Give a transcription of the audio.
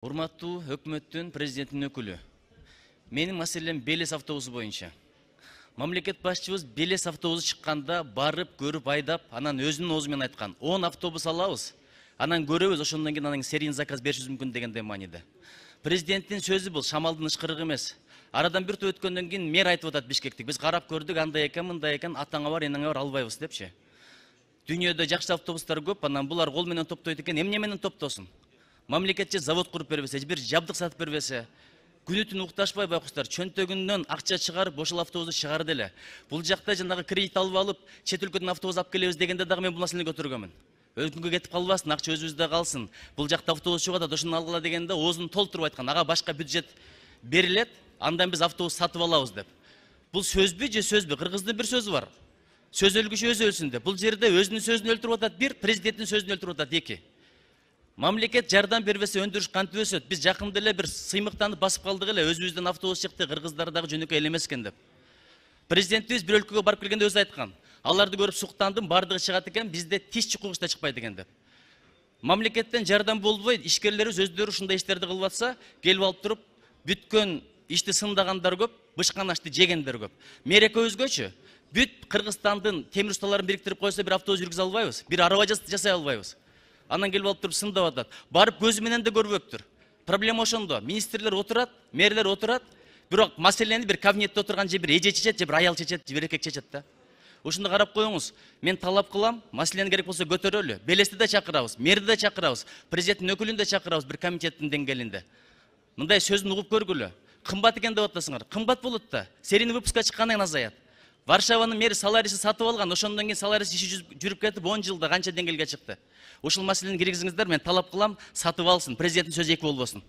Урматтуу өкмөттүн президенттин өкүлү. Менин маселем Белес автобусу боюнча. Мамлекет башчыбыз Белес автобусу чыкканда барып, көрүп, айдап, анан өзүнүн оозу менен айткан. 10 автобус алабыз, анан көрөбүз, ошондон кийин анан серийный заказ беришибиз мүмкүн дегендей мааниде. Президенттин сөзү бул шамалдын ышкырыгы эмес. Арадан бир топ өткөндөн кийин мэр айтып атат Бишкектик. Биз карап көрдүк, андай экен, мындай экен, атаңа бар, энеңе бар, албайбыз депчи. Дүйнөдө жакшы автобустар көп, анан булар кол менен топтойт экен, эмне менен топтосун? Мамлекет же завод куруп бербесе, бир жабдык сатып бербесе, күнү түнү укташпай байкуштар чөнтөгүнөн акча чыгарып, ошол автобусту чыгарды эле. Бул жакта жанагы кредит алып алып, чет өлкөдөн автобус алып келебиз дегенде дагы мен бул маселени көтөргөмүн. Өкүнгө кетип калбасын, акча өзүбүздө калсын. Бул жакта автобус чыгып атат, ошону алгыла дегенде оозун толтуруп айткан. Ага башка бюджет берилет, андан биз автобус сатып алабыз деп. Бул сөзбү же сөзбү? Кыргыздын бир сөзү бар. Сөз өлгүчү өзү өлсүн деп. Бул жерде өзүнүн сөзүн өлтүрүп атат бир, президенттин сөзүн өлтүрүп атат эки. Мамлекет жардам бербесе өндүрүш кантип өсөт? Биз жакында эле бир сыймыктанып басып калдык эле, өзүбүздөн автобус чыкты, кыргыздар дагы жөнөкөй эле эмес экен деп. Президентибиз бир өлкөгө барып келгенде өзү айткан. Аларды көрүп суктандым, бардыгы чыгат экен, бизде тиш чукугуч да чыкпайт экен деп. Мамлекеттен жардам болбой, ишкерлерибиз өздөрү ушундай иштерди кылып атса, келип алып туруп, бүткөн ишти сындагандар көп, бышкан ашты жегендер көп. Мэр экөөбүзгөчү бүт Кыргызстандын темир усталарын бириктирип койсо бир автобус жүргүзө албайбыз, бир араба жасай албайбыз. Анан келип алып туруп сындап атат. Барып көзү менен да көрбөптүр. Проблема ошондо. Министрлер отурат, мэрлер отурат, бирок маселени бир кабинетте отурган же бир эже чечет, же бир аял чечет, же бир эркек чечет да. Ушунда карап коюңуз. Мен талап кылам, маселени керек болсо көтөрөлү. Белести да чакырабыз, мэрди да чакырабыз, президенттин өкүлүн да чакырабыз бир комитеттин деңгээлинде. Мындай сөзүн угуп көргүлө. Кымбат экен деп атасыңар. Кымбат болот да. Серийный выпуска чыккандан кийин азаят. Варшаванын мэри Салариси сатып алган, ошондон кийин Саларис иши жүрүп кетип 10 жылда канча деңгээлге чыкты. Ушул маселени киргизиңиздер, мен талап кылам, сатып алсын, президенттин сөзү эки болбосун.